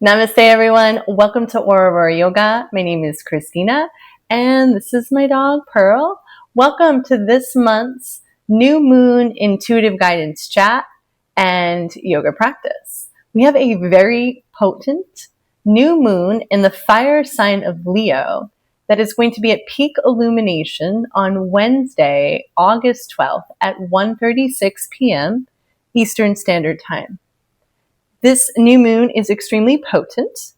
Namaste, everyone. Welcome to Aurora Yoga. My name is Christina, and this is my dog, Pearl. Welcome to this month's New Moon Intuitive Guidance Chat and Yoga Practice. We have a very potent new moon in the fire sign of Leo that is going to be at peak illumination on Wednesday, August 12th at 1:36 p.m. Eastern Standard Time. This new moon is extremely potent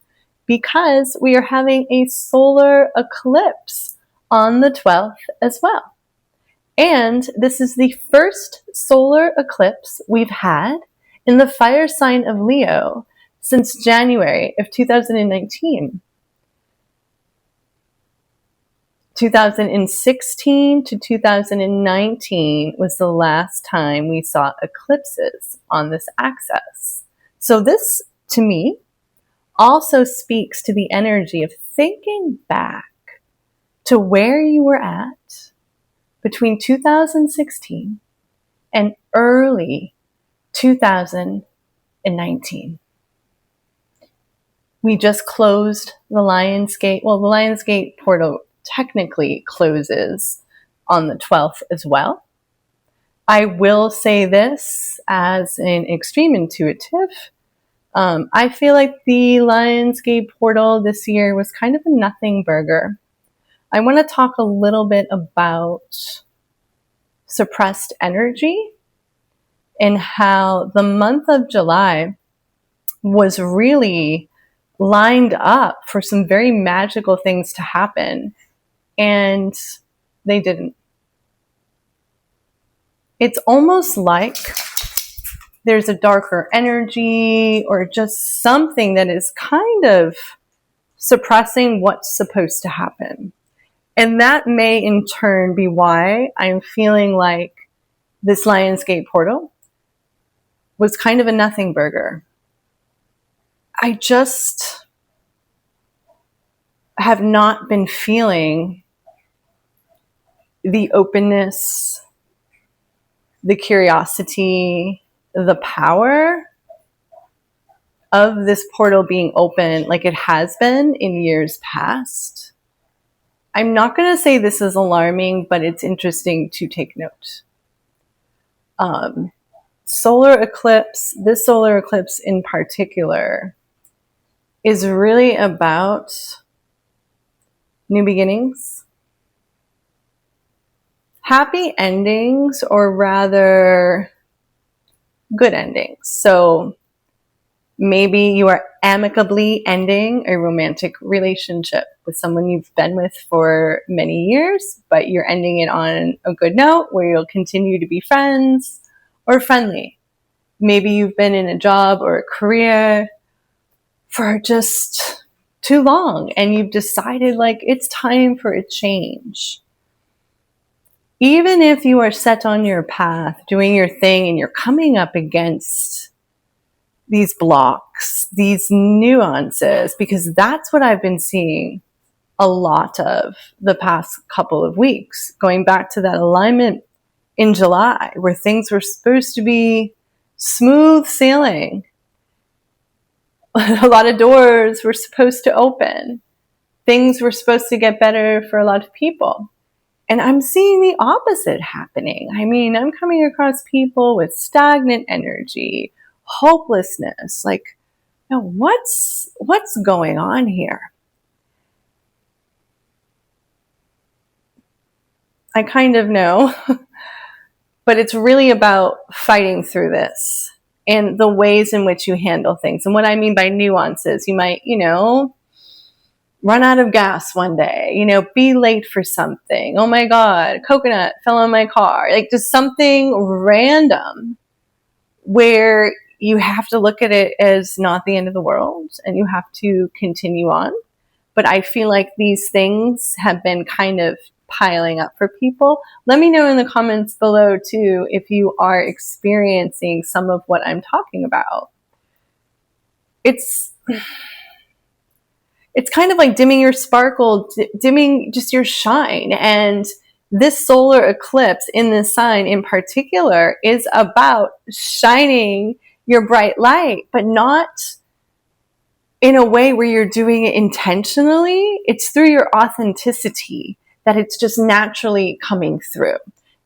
because we are having a solar eclipse on the 12th as well. And this is the first solar eclipse we've had in the fire sign of Leo since January of 2019. 2016 to 2019 was the last time we saw eclipses on this axis. So this, to me, also speaks to the energy of thinking back to where you were at between 2016 and early 2019. We just closed the Lionsgate. Well, the Lionsgate portal technically closes on the 12th as well. I will say this as an extreme intuitive. I feel like the Lionsgate portal this year was kind of a nothing burger. I want to talk a little bit about suppressed energy and how the month of July was really lined up for some very magical things to happen, and they didn't. It's almost like there's a darker energy or just something that is kind of suppressing what's supposed to happen. And that may in turn be why I'm feeling like this Lionsgate portal was kind of a nothing burger. I just have not been feeling the openness, the curiosity, the power of this portal being open like it has been in years past. I'm not going to say this is alarming, but it's interesting to take note. Solar eclipse, this solar eclipse in particular, is really about new beginnings, happy endings, or rather good endings. So maybe you are amicably ending a romantic relationship with someone you've been with for many years, but you're ending it on a good note where you'll continue to be friends or friendly. Maybe you've been in a job or a career for just too long and you've decided like it's time for a change. Even if you are set on your path, doing your thing, and you're coming up against these blocks, these nuances, because that's what I've been seeing a lot of the past couple of weeks, going back to that alignment in July where things were supposed to be smooth sailing. A lot of doors were supposed to open. Things were supposed to get better for a lot of people. And I'm seeing the opposite happening. I mean, I'm coming across people with stagnant energy, hopelessness. Like, you know, what's going on here? I kind of know, but it's really about fighting through this and the ways in which you handle things. And what I mean by nuances, you might, run out of gas one day, be late for something. Oh my God, coconut fell on my car. Like just something random where you have to look at it as not the end of the world and you have to continue on. But I feel like these things have been kind of piling up for people. Let me know in the comments below too if you are experiencing some of what I'm talking about. It's kind of like dimming your sparkle, dimming just your shine. And this solar eclipse in this sign in particular is about shining your bright light, but not in a way where you're doing it intentionally. It's through your authenticity that it's just naturally coming through.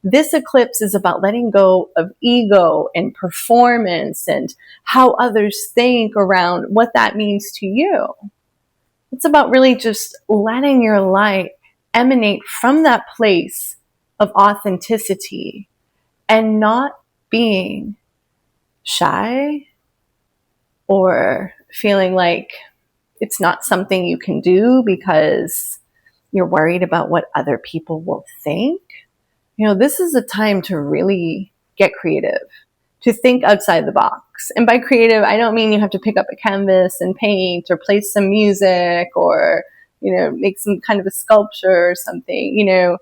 This eclipse is about letting go of ego and performance and how others think around what that means to you. It's about really just letting your light emanate from that place of authenticity and not being shy or feeling like it's not something you can do because you're worried about what other people will think. This is a time to really get creative, to think outside the box. And by creative, I don't mean you have to pick up a canvas and paint or play some music or, make some kind of a sculpture or something.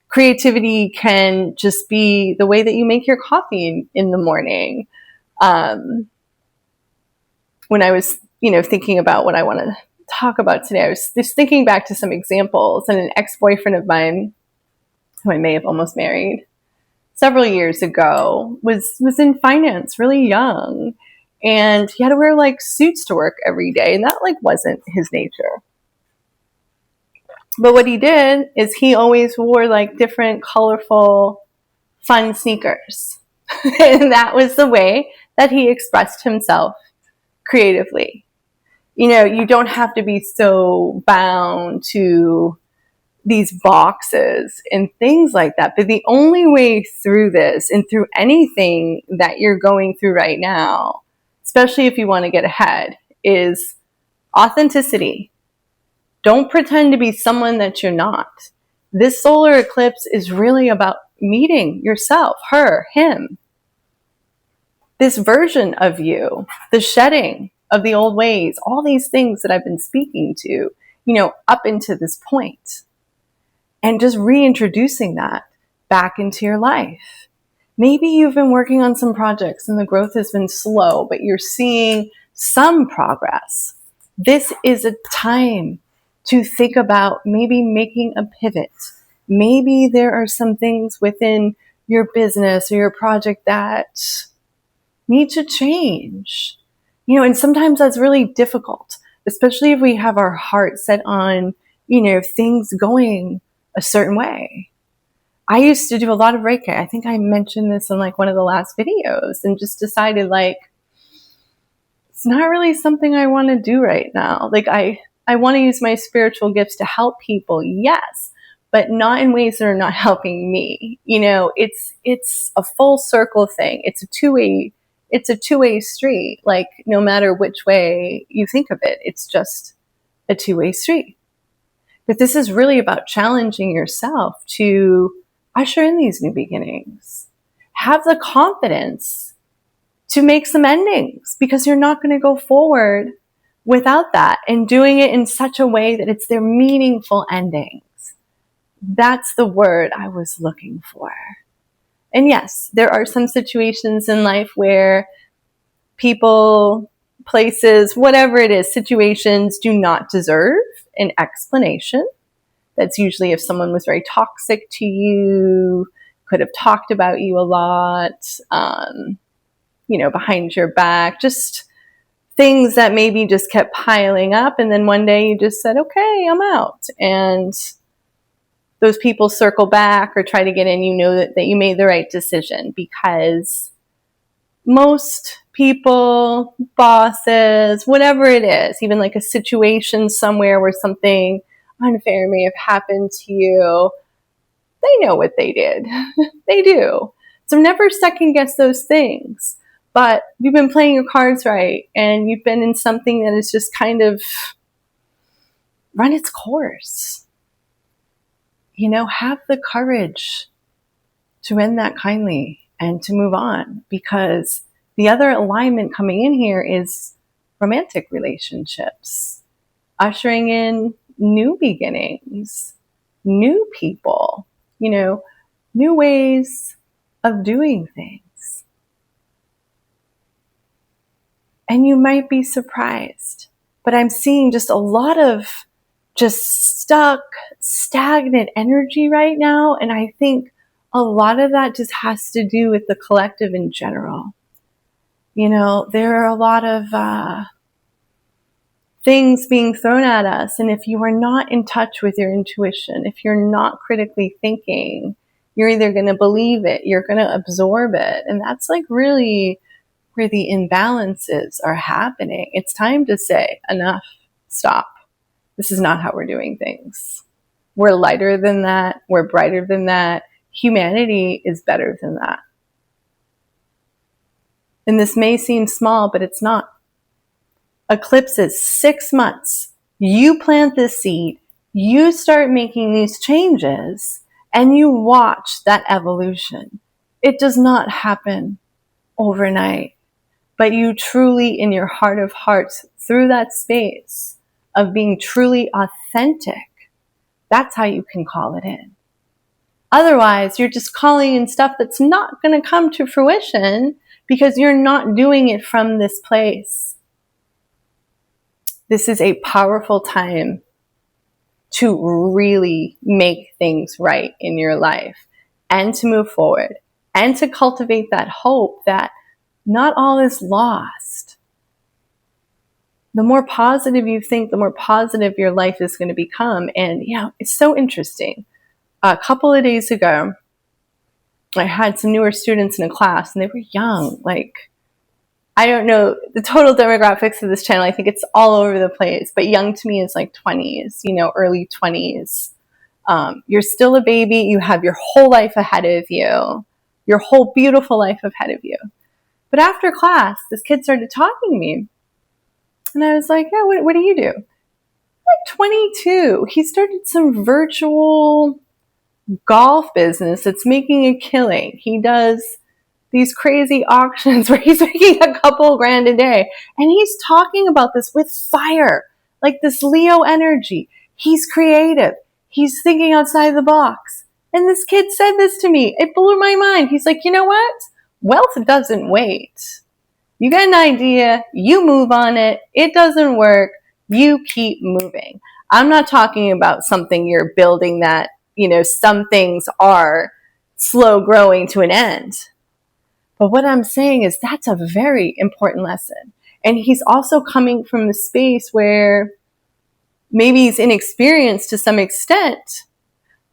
Creativity can just be the way that you make your coffee in the morning. When I was, thinking about what I want to talk about today, I was just thinking back to some examples, and an ex-boyfriend of mine, who I may have almost married several years ago, was in finance, really young, and he had to wear suits to work every day, and that wasn't his nature. But what he did is he always wore different, colorful, fun sneakers, and that was the way that he expressed himself creatively. You don't have to be so bound to these boxes and things like that. But the only way through this and through anything that you're going through right now, especially if you want to get ahead, is authenticity. Don't pretend to be someone that you're not. This solar eclipse is really about meeting yourself, her, him. This version of you, the shedding of the old ways, all these things that I've been speaking to, up into this point. And just reintroducing that back into your life. Maybe you've been working on some projects and the growth has been slow, but you're seeing some progress. This is a time to think about maybe making a pivot. Maybe there are some things within your business or your project that need to change. And sometimes that's really difficult, especially if we have our heart set on, things going a certain way. I used to do a lot of Reiki. I think I mentioned this in one of the last videos, and just decided it's not really something I want to do right now. I want to use my spiritual gifts to help people, yes, but not in ways that are not helping me. It's a full circle thing. It's a two-way street. No matter which way you think of it, it's just a two-way street. But this is really about challenging yourself to usher in these new beginnings. Have the confidence to make some endings, because you're not going to go forward without that, and doing it in such a way that it's their meaningful endings. That's the word I was looking for. And yes, there are some situations in life where people, places, whatever it is, situations do not deserve an explanation. That's usually if someone was very toxic to you, could have talked about you a lot, behind your back, just things that maybe just kept piling up. And then one day you just said, okay, I'm out. And those people circle back or try to get in, that you made the right decision, because most people, bosses, whatever it is, even a situation somewhere where something unfair may have happened to you, they know what they did. They do. So never second guess those things. But you've been playing your cards right, and you've been in something that has just kind of run its course. Have the courage to end that kindly and to move on, because the other alignment coming in here is romantic relationships, ushering in new beginnings, new people, new ways of doing things. And you might be surprised, but I'm seeing just a lot of just stuck, stagnant energy right now. And I think a lot of that just has to do with the collective in general. There are a lot of things being thrown at us. And if you are not in touch with your intuition, if you're not critically thinking, you're either going to believe it, you're going to absorb it. And that's like really where the imbalances are happening. It's time to say, enough, stop. This is not how we're doing things. We're lighter than that. We're brighter than that. Humanity is better than that. And this may seem small, but it's not. Eclipse is 6 months. You plant this seed, you start making these changes, and you watch that evolution. It does not happen overnight, but you truly, in your heart of hearts, through that space of being truly authentic, that's how you can call it in. Otherwise, you're just calling in stuff that's not going to come to fruition because you're not doing it from this place. This is a powerful time to really make things right in your life and to move forward and to cultivate that hope that not all is lost. The more positive you think, the more positive your life is going to become. And it's so interesting. A couple of days ago, I had some newer students in a class and they were young. Like, I don't know the total demographics of this channel. I think it's all over the place, but young to me is like 20s, early 20s. You're still a baby. You have your whole life ahead of you, your whole beautiful life ahead of you. But after class, this kid started talking to me and I was like, yeah, what do you do? Like 22. He started some virtual golf business that's making a killing. He does these crazy auctions where he's making a couple grand a day. And he's talking about this with fire, like this Leo energy. He's creative. He's thinking outside the box. And this kid said this to me. It blew my mind. He's like, you know what? Wealth doesn't wait. You get an idea, you move on it. It doesn't work. You keep moving. I'm not talking about something you're building that, some things are slow growing to an end. But what I'm saying is that's a very important lesson. And he's also coming from the space where maybe he's inexperienced to some extent,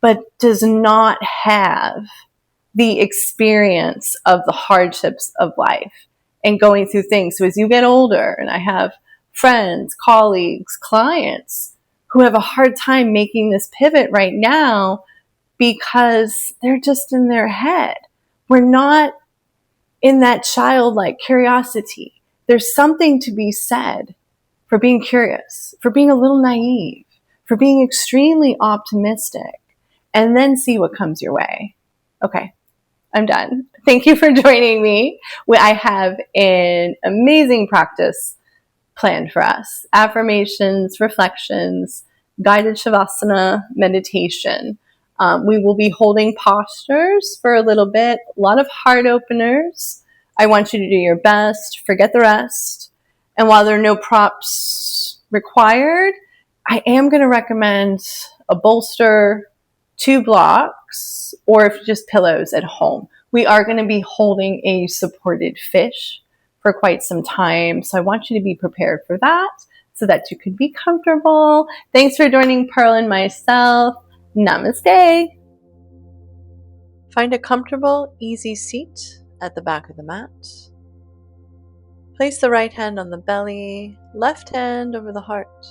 but does not have the experience of the hardships of life and going through things. So as you get older, and I have friends, colleagues, clients who have a hard time making this pivot right now because they're just in their head. We're not in that childlike curiosity. There's something to be said for being curious, for being a little naive, for being extremely optimistic, and then see what comes your way. Okay, I'm done. Thank you for joining me. I have an amazing practice planned for us. Affirmations, reflections, guided Shavasana meditation. We will be holding postures for a little bit, a lot of heart openers. I want you to do your best, forget the rest. And while there are no props required, I am going to recommend a bolster, 2 blocks, or if just pillows at home. We are going to be holding a supported fish for quite some time. So I want you to be prepared for that so that you can be comfortable. Thanks for joining Pearl and myself. Namaste. Find a comfortable, easy seat at the back of the mat. Place the right hand on the belly, left hand over the heart.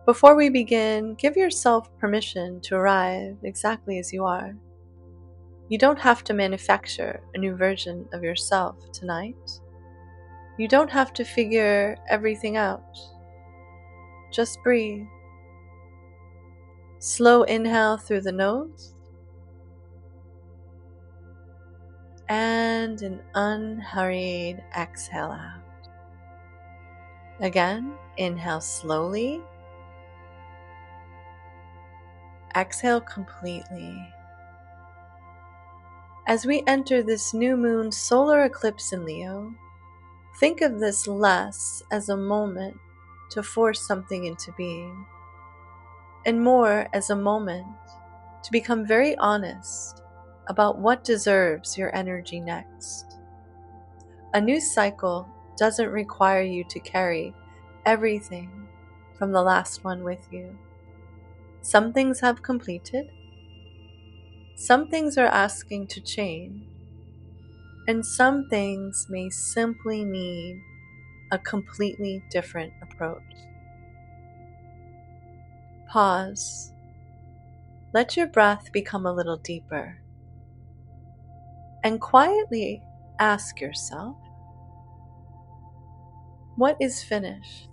Before we begin, give yourself permission to arrive exactly as you are. You don't have to manufacture a new version of yourself tonight. You don't have to figure everything out. Just breathe. Slow inhale through the nose and an unhurried exhale out. Again, inhale slowly. Exhale completely. As we enter this new moon solar eclipse in Leo, think of this less as a moment to force something into being, and more as a moment to become very honest about what deserves your energy next. A new cycle doesn't require you to carry everything from the last one with you. Some things have completed, some things are asking to change, and some things may simply need a completely different approach. Pause. Let your breath become a little deeper, and quietly ask yourself, what is finished?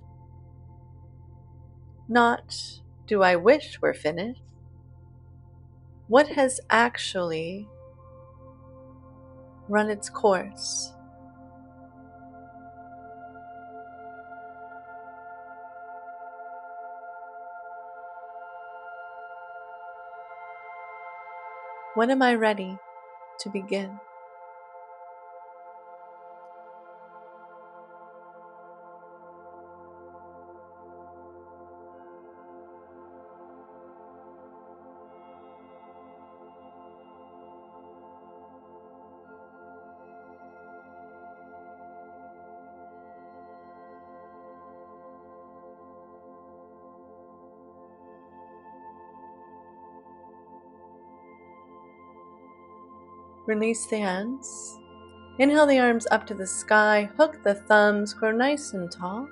Not, do I wish were finished? What has actually run its course? When am I ready to begin? Release the hands. Inhale the arms up to the sky, hook the thumbs, grow nice and tall.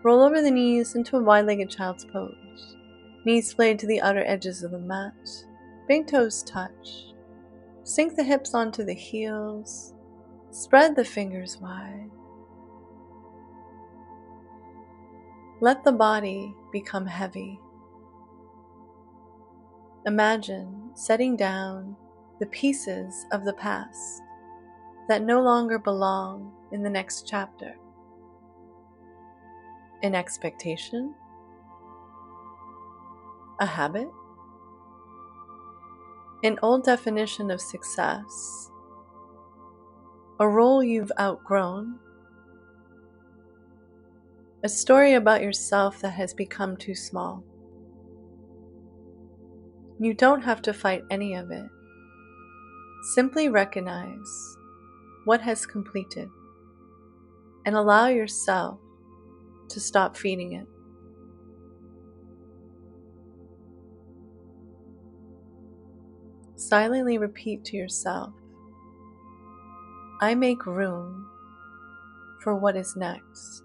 Roll over the knees into a wide-legged child's pose. Knees splayed to the outer edges of the mat. Big toes touch. Sink the hips onto the heels. Spread the fingers wide. Let the body become heavy. Imagine setting down the pieces of the past that no longer belong in the next chapter. An expectation, a habit, an old definition of success, a role you've outgrown, a story about yourself that has become too small. You don't have to fight any of it. Simply recognize what has completed and allow yourself to stop feeding it. Silently repeat to yourself, I make room for what is next.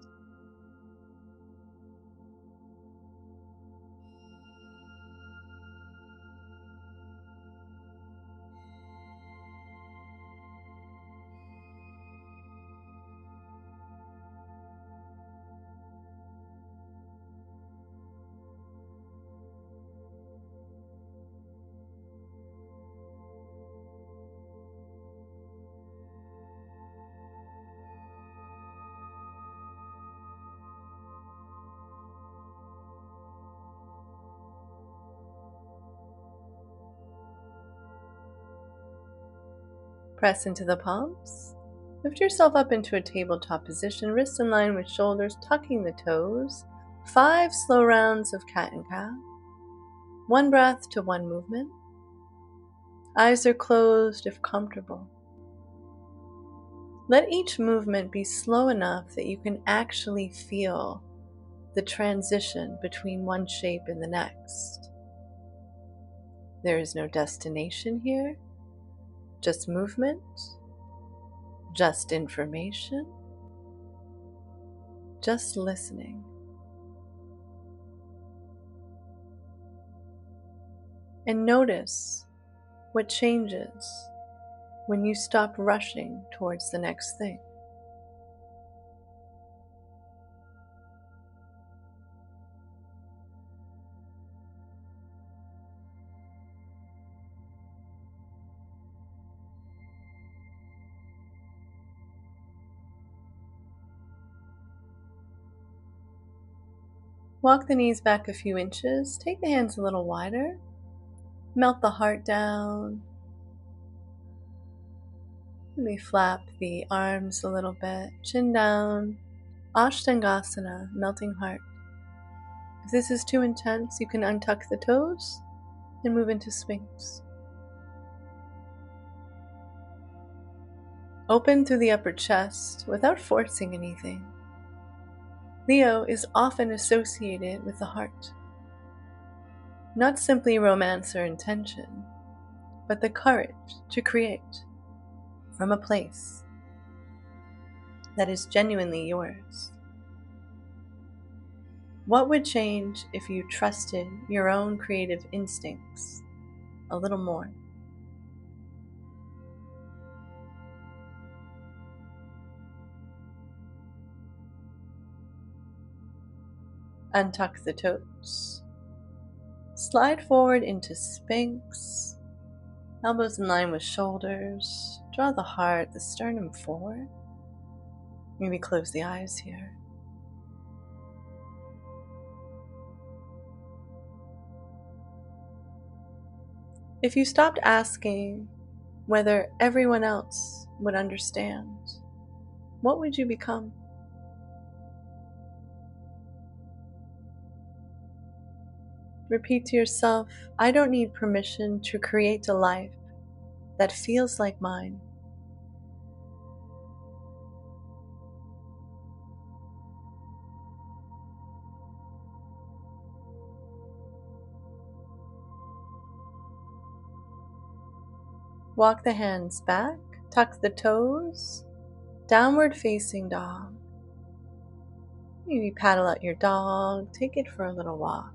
Press into the palms. Lift yourself up into a tabletop position, wrists in line with shoulders, tucking the toes. 5 slow rounds of cat and cow. 1 breath to 1 movement. Eyes are closed if comfortable. Let each movement be slow enough that you can actually feel the transition between one shape and the next. There is no destination here, just movement, just information, just listening. And notice what changes when you stop rushing towards the next thing. Walk the knees back a few inches, take the hands a little wider, melt the heart down. Maybe flap the arms a little bit, chin down, Ashtangasana, melting heart. If this is too intense, you can untuck the toes and move into Sphinx. Open through the upper chest without forcing anything. Leo is often associated with the heart. Not simply romance or intention, but the courage to create from a place that is genuinely yours. What would change if you trusted your own creative instincts a little more? Untuck the toes. Slide forward into Sphinx. Elbows in line with shoulders. Draw the heart, the sternum forward. Maybe close the eyes here. If you stopped asking whether everyone else would understand, what would you become? Repeat to yourself, I don't need permission to create a life that feels like mine. Walk the hands back, tuck the toes, downward facing dog. Maybe paddle out your dog, take it for a little walk.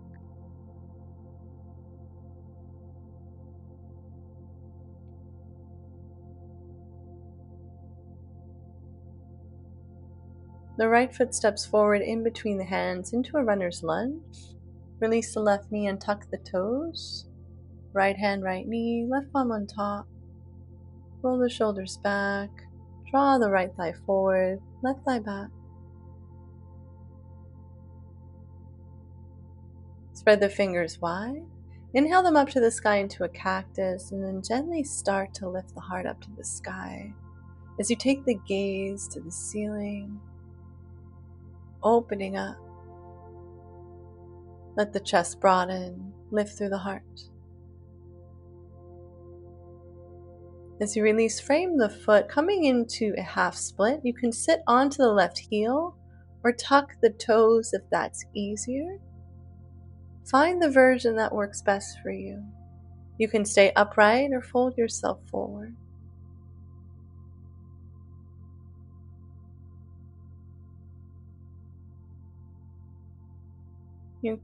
The right foot steps forward in between the hands into a runner's lunge. Release the left knee and tuck the toes. Right hand, right knee, left palm on top. Roll the shoulders back. Draw the right thigh forward, left thigh back. Spread the fingers wide. Inhale them up to the sky into a cactus, and then gently start to lift the heart up to the sky. As you take the gaze to the ceiling, opening up. Let the chest broaden, lift through the heart. As you release, frame the foot, coming into a half split. You can sit onto the left heel or tuck the toes if that's easier. Find the version that works best for you. You can stay upright or fold yourself forward.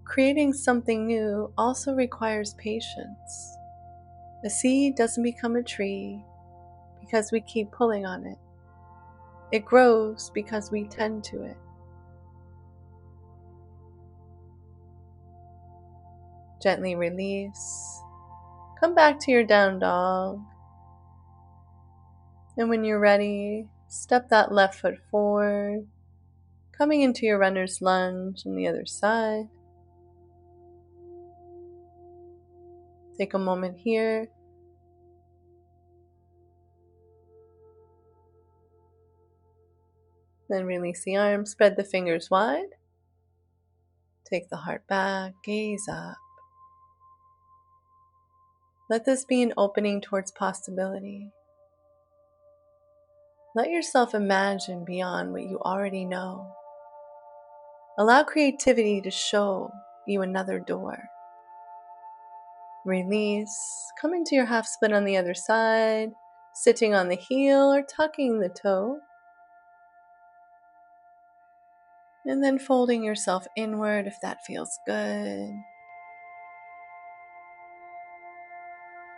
Creating something new also requires patience. A seed doesn't become a tree because we keep pulling on it. It grows because we tend to it. Gently release. Come back to your down dog. And when you're ready, step that left foot forward, coming into your runner's lunge on the other side. Take a moment here. Then release the arms, spread the fingers wide. Take the heart back, gaze up. Let this be an opening towards possibility. Let yourself imagine beyond what you already know. Allow creativity to show you another door. Release. Come into your half split on the other side, sitting on the heel or tucking the toe. And then folding yourself inward if that feels good.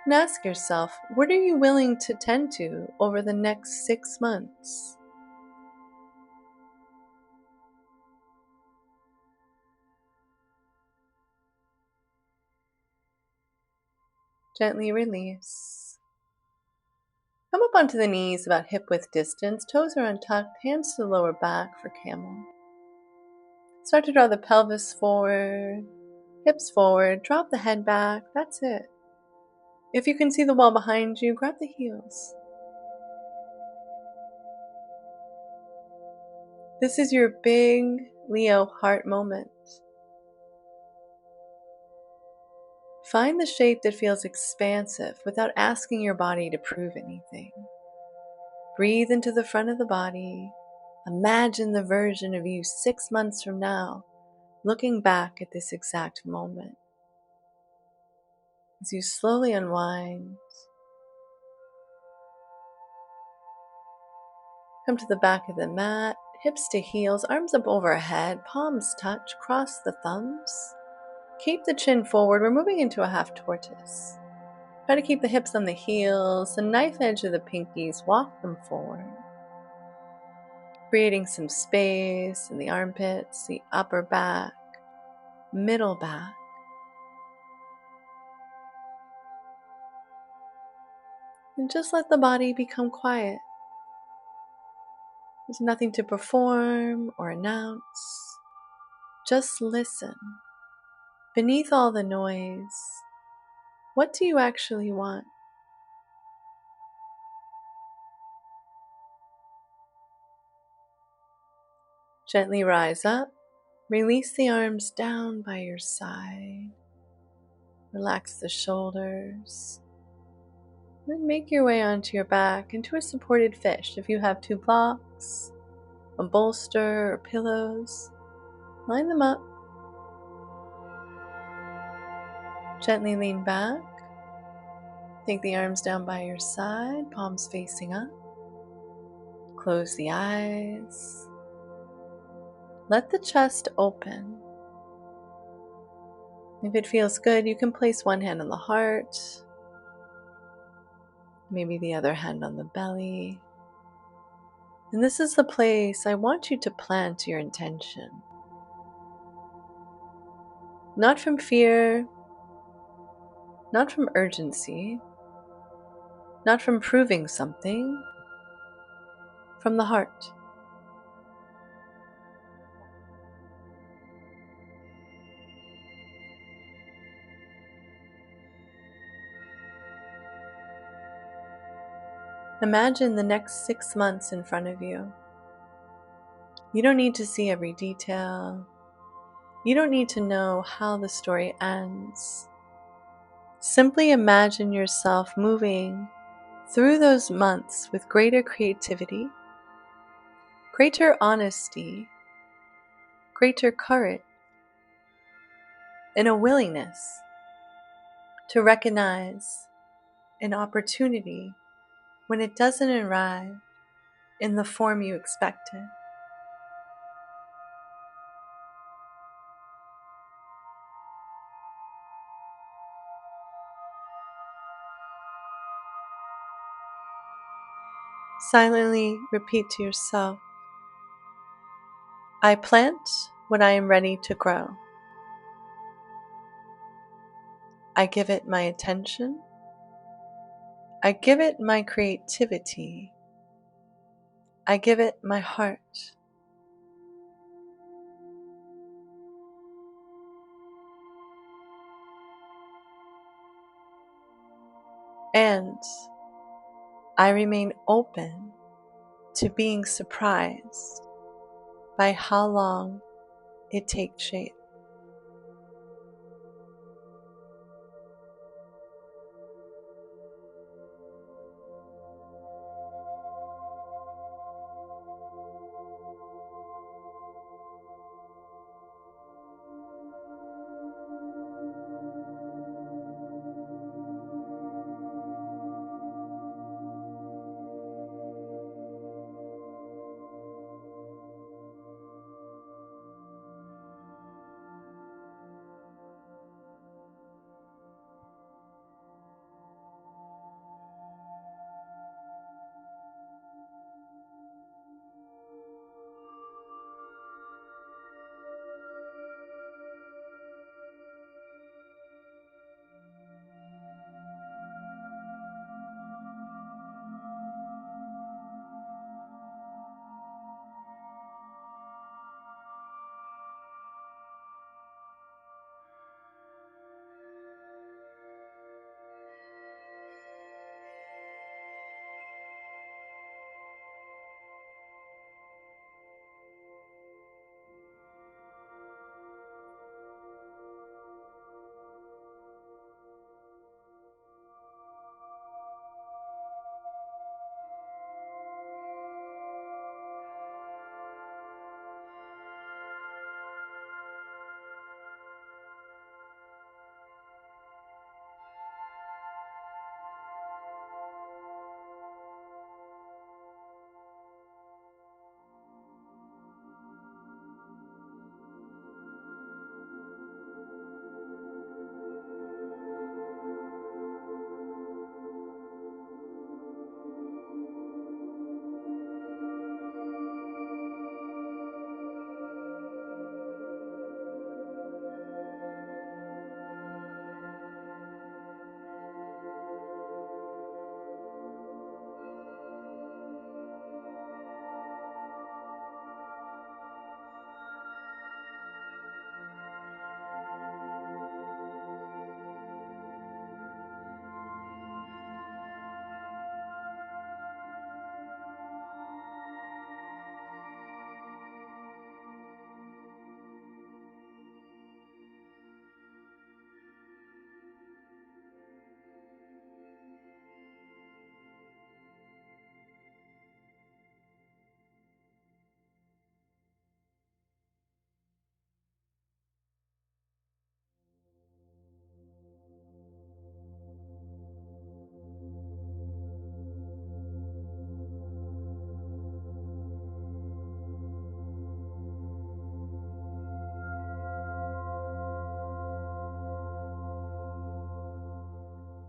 And ask yourself, what are you willing to tend to over the next 6 months? Gently release. Come up onto the knees about hip-width distance. Toes are untucked, hands to the lower back for camel. Start to draw the pelvis forward, hips forward, drop the head back. That's it. If you can see the wall behind you, grab the heels. This is your big Leo heart moment. Find the shape that feels expansive without asking your body to prove anything. Breathe into the front of the body. Imagine the version of you 6 months from now, looking back at this exact moment. As you slowly unwind, come to the back of the mat, hips to heels, arms up overhead, palms touch, cross the thumbs. Keep the chin forward. We're moving into a half tortoise. Try to keep the hips on the heels, the knife edge of the pinkies, walk them forward. Creating some space in the armpits, the upper back, middle back. And just let the body become quiet. There's nothing to perform or announce. Just listen. Beneath all the noise, what do you actually want? Gently rise up. Release the arms down by your side. Relax the shoulders. Then make your way onto your back into a supported fish. If you have 2 blocks, a bolster, or pillows, line them up. Gently lean back. Take the arms down by your side, palms facing up. Close the eyes. Let the chest open. If it feels good, you can place one hand on the heart, maybe the other hand on the belly. And this is the place I want you to plant your intention. Not from fear, not from urgency, not from proving something, from the heart. Imagine the next 6 months in front of you. You don't need to see every detail. You don't need to know how the story ends. Simply imagine yourself moving through those months with greater creativity, greater honesty, greater courage, and a willingness to recognize an opportunity when it doesn't arrive in the form you expected. Silently repeat to yourself, I plant what I am ready to grow. I give it my attention. I give it my creativity. I give it my heart. And I remain open to being surprised by how long it takes shape.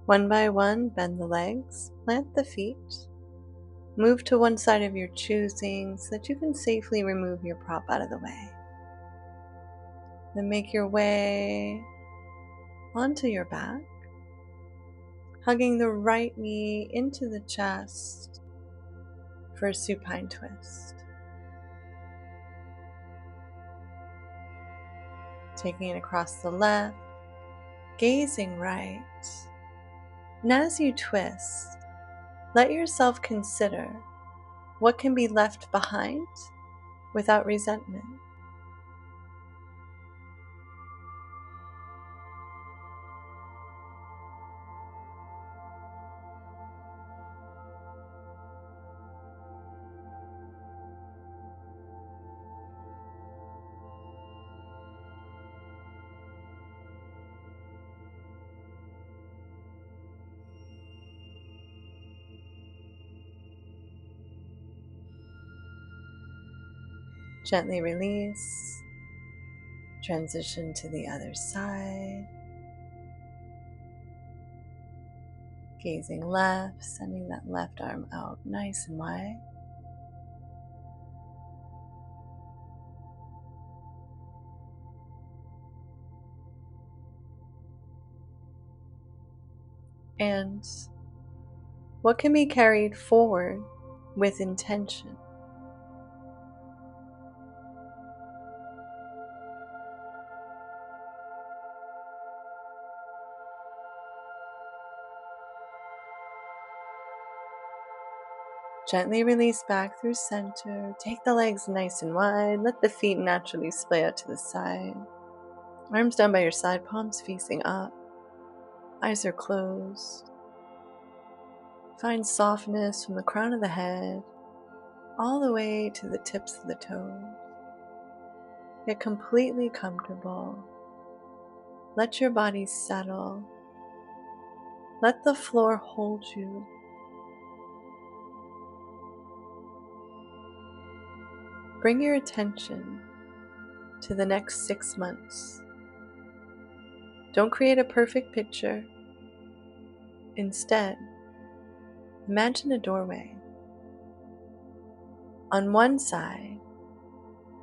One by one, bend the legs, plant the feet, move to one side of your choosing so that you can safely remove your prop out of the way. Then make your way onto your back, hugging the right knee into the chest for a supine twist. Taking it across the left, gazing right. And as you twist, let yourself consider what can be left behind without resentment. Gently release, transition to the other side, gazing left, sending that left arm out nice and wide. And what can be carried forward with intention? Gently release back through center. Take the legs nice and wide. Let the feet naturally splay out to the side. Arms down by your side, palms facing up. Eyes are closed. Find softness from the crown of the head all the way to the tips of the toes. Get completely comfortable. Let your body settle. Let the floor hold you. Bring your attention to the next 6 months. Don't create a perfect picture. Instead, imagine a doorway. On one side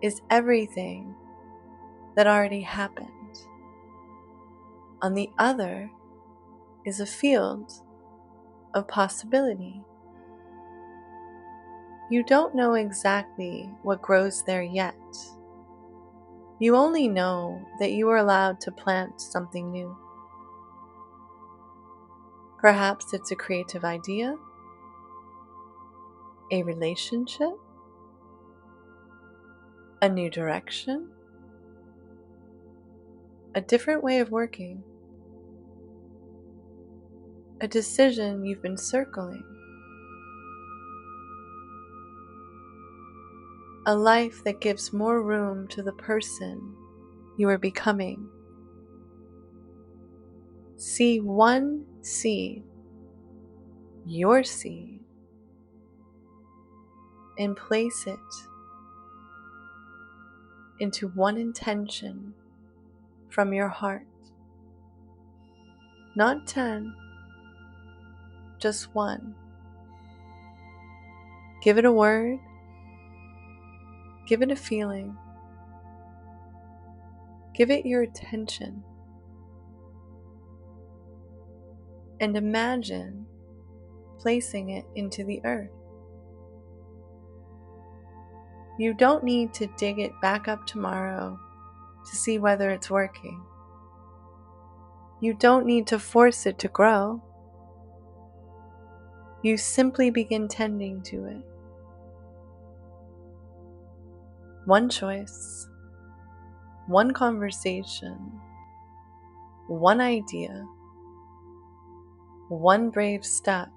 is everything that already happened. On the other is a field of possibility. You don't know exactly what grows there yet. You only know that you are allowed to plant something new. Perhaps it's a creative idea, a relationship, a new direction, a different way of working, a decision you've been circling, a life that gives more room to the person you are becoming. See one seed, your seed, and place it into one intention from your heart. Not 10, just one. Give it a word. Give it a feeling. Give it your attention. And imagine placing it into the earth. You don't need to dig it back up tomorrow to see whether it's working. You don't need to force it to grow. You simply begin tending to it. One choice, one conversation, one idea, one brave step,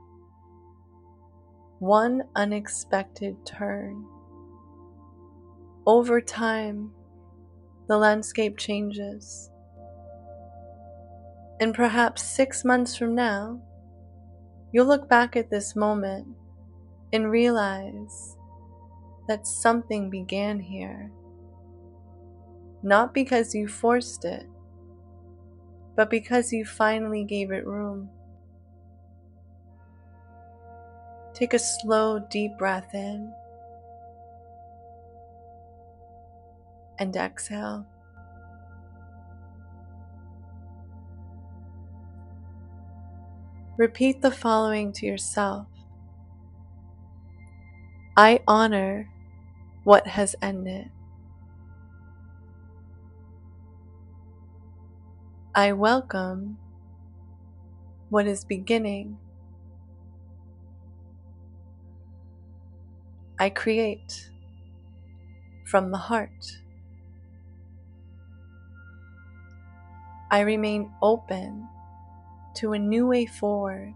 one unexpected turn. Over time, the landscape changes. And perhaps 6 months from now, you'll look back at this moment and realize that something began here. Not because you forced it, but because you finally gave it room. Take a slow, deep breath in and exhale. Repeat the following to yourself. I honor what has ended. I welcome what is beginning. I create from the heart. I remain open to a new way forward.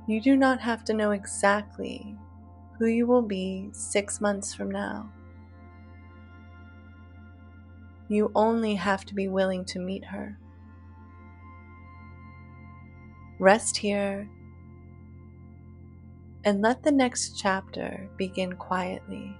You do not have to know exactly who you will be 6 months from now. You only have to be willing to meet her. Rest here and let the next chapter begin quietly.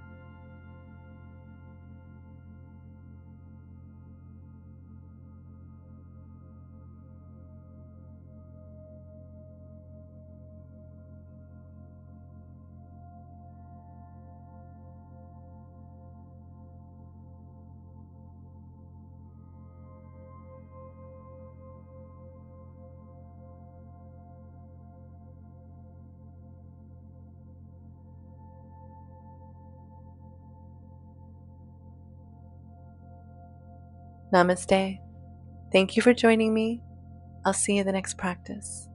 Namaste. Thank you for joining me. I'll see you in the next practice.